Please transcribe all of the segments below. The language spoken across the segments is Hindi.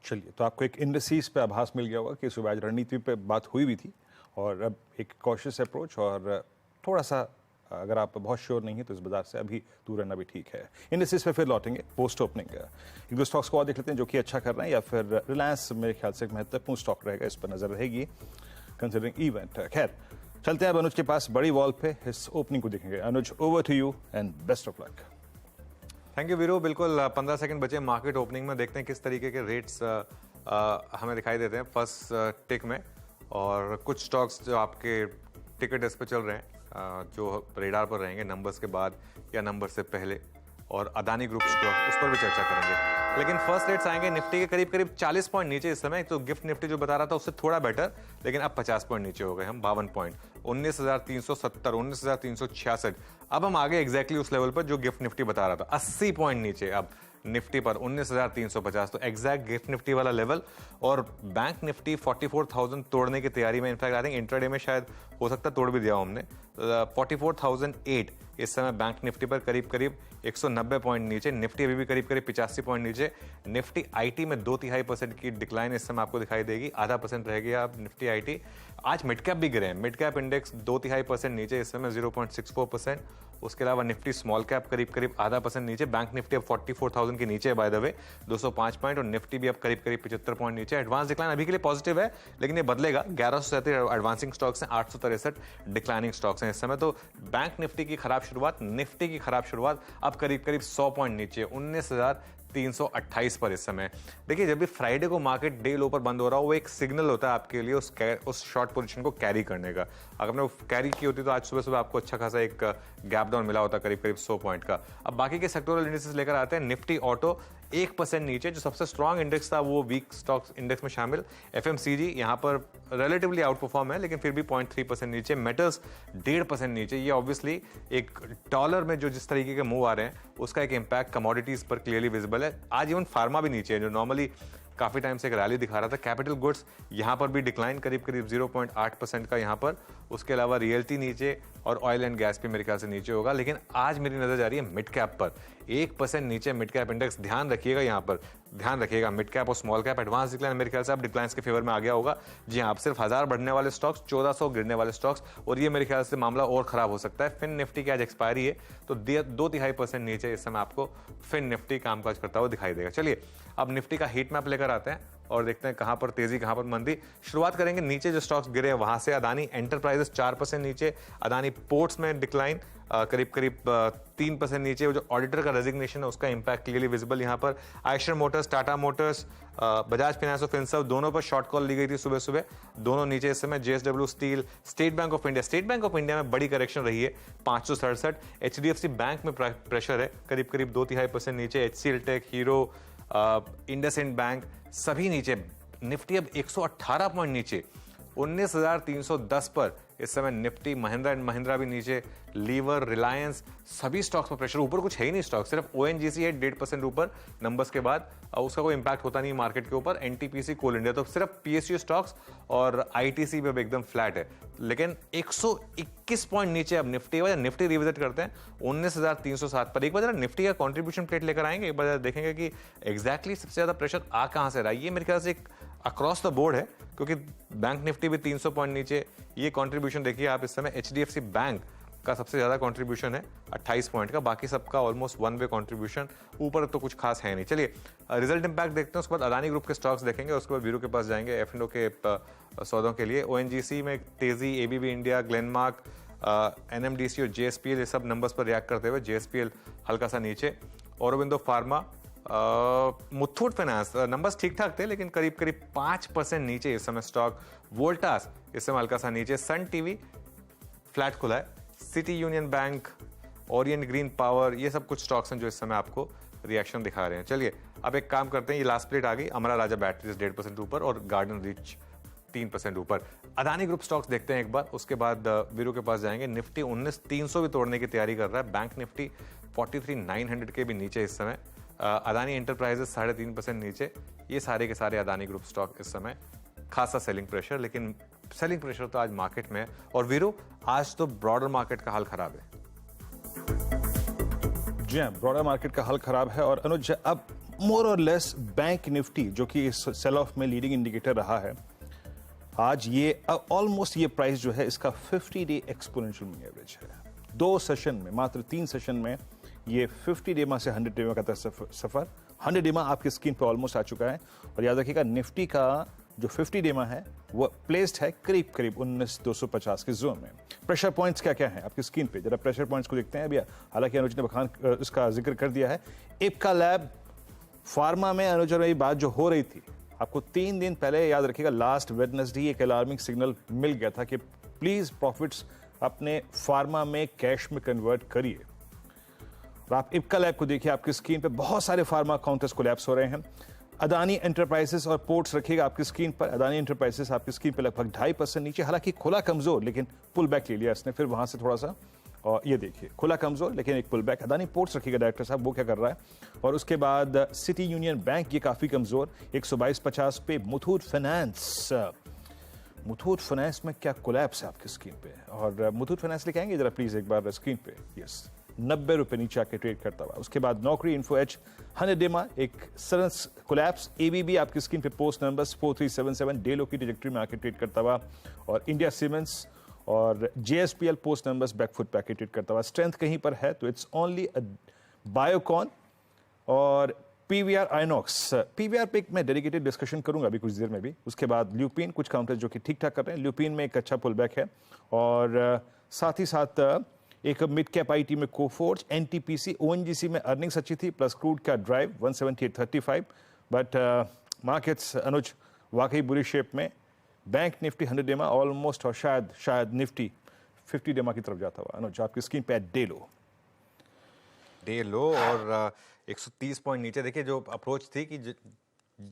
चलिए, तो आपको एक इंडस्ट्रीज पे आभास मिल गया होगा कि सुबह आज रणनीति पे बात हुई भी थी और अब एक कॉशियस अप्रोच और थोड़ा सा अगर आप बहुत श्योर नहीं है तो इस बाजार से अभी दूर रहना भी ठीक है। इंडस्ट्रीज पे फिर लौटेंगे पोस्ट ओपनिंग। एक दो स्टॉक्स को और देख लेते हैं जो कि अच्छा कर रहे हैं, या फिर रिलायंस मेरे ख्याल से एक महत्वपूर्ण स्टॉक रहेगा, इस पर नजर रहेगी कंसिडरिंग इवेंट। खैर चलते हैं अब अनुज के पास बड़ी वॉल पे इस ओपनिंग को देखेंगे। Anuj, over to you and best of luck. Thank you Veeru. बिल्कुल 15 सेकंड बचे मार्केट ओपनिंग में, देखते हैं किस तरीके के रेट्स हमें दिखाई देते हैं फर्स्ट टिक में, और कुछ स्टॉक्स जो आपके टिकट डेस्क पे चल रहे हैं जो रेडार पर रहेंगे नंबर्स के बाद या नंबर से पहले, और अदानी ग्रुप स्टॉक उस पर भी चर्चा करेंगे। लेकिन फर्स्ट रेट्स आएंगे निफ्टी के करीब करीब 40 पॉइंट नीचे इस समय। तो गिफ्ट निफ्टी जो बता रहा था उससे थोड़ा बेटर, लेकिन अब 50 पॉइंट नीचे हो गए हम, 52 पॉइंट, 19,370, 19,366। अब हम आगे एग्जैक्टली उस लेवल पर जो गिफ्ट निफ्टी बता रहा था, 80 पॉइंट नीचे अब निफ्टी पर 19,350। तो एग्जैक्ट गिफ्ट निफ्टी वाला लेवल। और बैंक निफ्टी 44,000 तोड़ने की तैयारी में, इनफैक्ट आई थिंक इंट्राडे में शायद हो सकता है तोड़ भी दिया हमने। 44,008 इस समय बैंक निफ्टी पर करीब करीब 190 पॉइंट नीचे। निफ्टी अभी भी करीब करीब 85 पॉइंट नीचे। निफ्टी आईटी में 2.5% की डिक्लाइन इस समय आपको दिखाई देगी, आधा % रहेगी आप निफ्टी आईटी। आज मिड कैप भी गिरे हैं, मिड कैप इंडेक्स 2.5% नीचे इस समय 0.64%। उसके अलावा निफ्टी स्मॉल कैप करीब करीब आधा % नीचे। बैंक निफ्टी अब 44,000 के नीचे है बाय द वे, 205 पॉइंट, और निफ्टी भी अब करीब करीब 75 पॉइंट नीचे। एडवांस डिक्लाइन अभी के लिए पॉजिटिव है, लेकिन ये बदलेगा। 1137 एडवांसिंग स्टॉक्स हैं, 863 डिक्लाइनिंग स्टॉक्स हैं इस समय। तो बैंक निफ्टी की खराब शुरुआत, निफ्टी की खराब शुरुआत, अब करीब करीब 100 पॉइंट नीचे 19,328 पर इस समय। देखिए, जब भी फ्राइडे को मार्केट डे लो पर बंद हो रहा हो, वो एक सिग्नल होता है आपके लिए उस शॉर्ट पोजीशन को कैरी करने का। अगर आपने वो कैरी की होती तो आज सुबह सुबह आपको अच्छा खासा एक गैप डाउन मिला होता करीब करीब 100 पॉइंट का। अब बाकी के सेक्टोरल इंडेक्सेस लेकर आते हैं। निफ्टी ऑटो 1% नीचे, जो सबसे स्ट्रॉन्ग इंडेक्स था वो वीक स्टॉक्स इंडेक्स में शामिल। एफएमसीजी यहाँ पर रिलेटिवली आउट परफॉर्म है, लेकिन फिर भी 0.3% नीचे। मेटल्स 1.5% नीचे। ये ऑब्वियसली एक डॉलर में जो जिस तरीके के मूव आ रहे हैं उसका एक इम्पैक्ट कमोडिटीज पर क्लियरली विजिबल है। आज इवन फार्मा भी नीचे है, जो नॉर्मली काफी टाइम से एक रैली दिखा रहा था। कैपिटल गुड्स यहाँ पर भी डिक्लाइन करीब करीब 0.8% का यहाँ पर। उसके अलावा रियल्टी नीचे, और ऑयल एंड गैस भी मेरे ख्याल से नीचे होगा। लेकिन आज मेरी नजर जा रही है मिड कैप पर, 1% नीचे मिड कैप इंडेक्स। ध्यान रखिएगा, यहाँ पर ध्यान रखिएगा, मिड कैप और स्मॉल कैप एडवांस डिक्लाइन मेरे ख्याल से अब डिक्लाइंस के फेवर में आ गया होगा। जी हाँ, अब सिर्फ 1000 बढ़ने वाले स्टॉक्स, 1400 गिरने वाले स्टॉक्स, और ये मेरे ख्याल से मामला और खराब हो सकता है। फिन निफ्टी की आज एक्सपायरी है, तो 2.5% नीचे इस समय आपको फिन निफ्टी कामकाज करता हुआ दिखाई देगा। चलिए अब निफ्टी का हीट मैप लेकर आते हैं और देखते हैं कहां पर तेजी कहां पर मंदी। शुरुआत करेंगे नीचे जो स्टॉक्स गिरे हैं वहां से। अदानी एंटरप्राइजेस 4% नीचे। अदानी पोर्ट्स में डिक्लाइन करीब करीब 3% नीचे। जो ऑडिटर का रेजिग्नेशन है उसका इंपैक्ट क्लियरली विजिबल यहां पर। Eicher Motors, Tata Motors, Bajaj finance और फिनसर्व दोनों पर शॉर्ट कॉल ली गई थी सुबह सुबह, दोनों नीचे इस समय। JSW steel, state bank of India, state bank of India में बड़ी करेक्शन रही है 567। एचडीएफसी बैंक में प्रेशर है करीब करीब 2.5% नीचे। एचसीएल टेक, हीरो, इंडसइंड बैंक सभी नीचे। निफ्टी अब 118 पॉइंट नीचे 19,310 पर इस समय निफ्टी। महिंद्रा एंड महिंद्रा भी नीचे। लीवर, रिलायंस, सभी स्टॉक्स पर प्रेशर। ऊपर कुछ है ही नहीं स्टॉक, सिर्फ ओएनजीसी है 1.5% ऊपर नंबर्स के बाद, उसका कोई इंपैक्ट होता नहीं मार्केट के ऊपर। एनटीपीसी, कोल इंडिया, तो सिर्फ पीएसयू स्टॉक्स और आईटीसी भी अब एकदम फ्लैट है। लेकिन 121 पॉइंट नीचे अब निफ्टी। निफ्टी रिविजिट करते हैं 19,307 पर। एक बार जरा निफ्टी का कॉन्ट्रीब्यूशन प्लेट लेकर आएंगे, एक बार देखेंगे कि एग्जैक्टली सबसे ज्यादा प्रेशर आ कहां से रहा है। ये मेरे ख्याल से एक अक्रॉस द बोर्ड है, क्योंकि बैंक निफ्टी भी 300 पॉइंट नीचे। ये कंट्रीब्यूशन देखिए आप इस समय, एचडीएफसी बैंक का सबसे ज्यादा कंट्रीब्यूशन है 28 पॉइंट का, बाकी सबका ऑलमोस्ट 1 वे कंट्रीब्यूशन। ऊपर तो कुछ खास है नहीं। चलिए रिजल्ट इंपैक्ट देखते हैं, उसके बाद अदानी ग्रुप के स्टॉक्स देखेंगे, उसके बाद वीरू के पास जाएंगे एफ&ओ के सौदों के लिए। ओएनजीसी में तेजी, एबीबी इंडिया, ग्लेनमार्क, एनएमडीसी और जेएसपीएल ये सब नंबर्स पर रिएक्ट करते हुए। जेएसपीएल हल्का सा नीचे। Aurobindo pharma, Muthoot finance numbers ठीक ठाक थे, लेकिन करीब करीब 5% नीचे इस समय स्टॉक। वोल्टास इस समय हल्का सा नीचे। सन टीवी फ्लैट खुला है। City union bank, Orient green power, ये सब कुछ स्टॉक्स हैं जो इस समय आपको रिएक्शन दिखा रहे हैं। चलिए अब एक काम करते हैं, ये लास्ट प्लेट आ गई, अमरा राजा बैटरीज 1.5% ऊपर और गार्डन रिच 3% ऊपर। अदानी ग्रुप स्टॉक्स देखते हैं एक बार, उसके बाद वीरू के पास जाएंगे। निफ्टी 19,300 भी तोड़ने की तैयारी कर रहा है। बैंक निफ्टी 43,900 के भी नीचे इस समय। अदानी एंटरप्राइजेस 3.5% नीचे। ये सारे के सारे अदानी ग्रुप स्टॉक इस समय खासा सेलिंग प्रेशर, लेकिन सेलिंग प्रेशर तो आज मार्केट में है। और वीरू, आज तो ब्रॉडर मार्केट का हाल खराब है। जी हाँ, ब्रॉडर मार्केट का हाल खराब है। और अनुज, अब मोर और लेस बैंक निफ्टी जो कि इस सेल ऑफ में लीडिंग इंडिकेटर रहा है, आज ये ऑलमोस्ट ये प्राइस जो है इसका 50 डे एक्सपोनेंशियल मूविंग एवरेज है। 2 सेशन में, मात्र 3 सेशन में ये 50 डेमा से 100 डेमा का सफर 100 डेमा आपकी स्क्रीन पे ऑलमोस्ट आ चुका है। और याद रखिएगा निफ्टी का जो 50 डेमा है वो प्लेस्ड है करीब करीब 19,250 के जोन में। प्रेशर पॉइंट्स क्या क्या है आपकी स्क्रीन पे, जरा प्रेशर पॉइंट्स को देखते हैं अभी। हालांकि अनुज ने बखान इसका जिक्र कर दिया है। इप्का लैब फार्मा में अनुज और बात जो हो रही थी, आपको 3 दिन पहले याद रखिएगा लास्ट वेडनेसडे एक अलार्मिंग सिग्नल मिल गया था कि प्लीज प्रॉफिट्स अपने फार्मा में कैश में कन्वर्ट करिए। और आप इप्का लैब को देखिए, आपकी स्क्रीन पे बहुत सारे फार्मा काउंटर्स कोलैप्स हो रहे हैं। अदानी एंटरप्राइजेस और पोर्ट्स रखिएगा आपकी स्क्रीन पर। अदानी एंटरप्राइजेस आपकी स्क्रीन पर लगभग 2.5% नीचे, हालांकि खुला कमजोर लेकिन पुल बैक ले लिया इसने फिर वहां से थोड़ा सा। और ये देखिए खुला कमजोर लेकिन एक पुल बैक। अदानी पोर्ट्स रखिएगा डायरेक्टर साहब, वो क्या कर रहा है। और उसके बाद सिटी यूनियन बैंक ये काफी कमजोर 122.50 पे। मुथूट फाइनेंस में क्या कोलैप्स है आपकी स्क्रीन पे। और मुथूट फाइनेंस लेके आएंगे जरा प्लीज एक बार स्क्रीन पे। यस, 90 रुपए नीचे आके ट्रेड करता हुआ। उसके बाद नौकरी इन्फो एच 100 डेमा एक सडन कोलैप्स। एबीबी आपकी स्क्रीन पे पोस्ट नंबर्स 4377 डेलो की ट्रैजेक्टरी में आके ट्रेड करता हुआ। और इंडिया सीमेंट्स और जेएसपीएल पोस्ट नंबर्स बैकफुट पे आके ट्रेड करता हुआ। स्ट्रेंथ कहीं पर है तो इट्स ओनली बायोकॉन और पीवीआर आइनॉक्स। पीवीआर पे मैं डेडिकेटेड डिस्कशन करूंगा अभी कुछ देर में भी। उसके बाद ल्यूपिन कुछ काउंटर जो कि ठीक ठाक कर रहे हैं। ल्यूपिन में एक अच्छा पुल बैक है। और साथ ही साथ एक मिड कैप आईटी में कोफोर्ज, एनटीपीसी, ओएनजीसी में अर्निंग्स अच्छी थी, प्लस क्रूड का ड्राइव 178.35। बट मार्केट्स अनुज वाकई बुरी शेप में। बैंक निफ्टी 100 डेमा ऑलमोस्ट, और शायद निफ्टी 50 डेमा की तरफ जाता हुआ। अनुज आपकी स्क्रीन पे डे लो और 130 पॉइंट नीचे। देखिए जो अप्रोच थी कि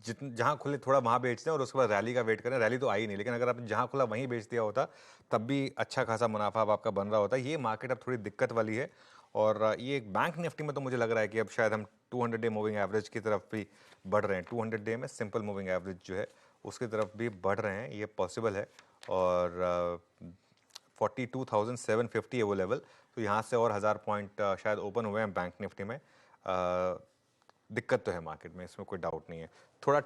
जहां खुले थोड़ा वहां बेचते हैं और उसके बाद रैली का वेट करें। रैली तो आई नहीं, लेकिन अगर आप जहां खुला वहीं बेच दिया होता तब भी अच्छा खासा मुनाफा अब आपका बन रहा होता। ये मार्केट अब थोड़ी दिक्कत वाली है। और ये बैंक निफ्टी में तो मुझे लग रहा है कि अब शायद हम 200 डे मूविंग एवरेज की तरफ भी बढ़ रहे हैं। 200 डे में सिंपल मूविंग एवरेज जो है उसकी तरफ भी बढ़ रहे हैं, ये पॉसिबल है। और 42,750 है वो लेवल, तो यहाँ से और 1000 पॉइंट शायद ओपन हुए हैं बैंक निफ्टी में। दिक्कत तो है मार्केट में, इसमें कोई डाउट नहीं है। थोड़ा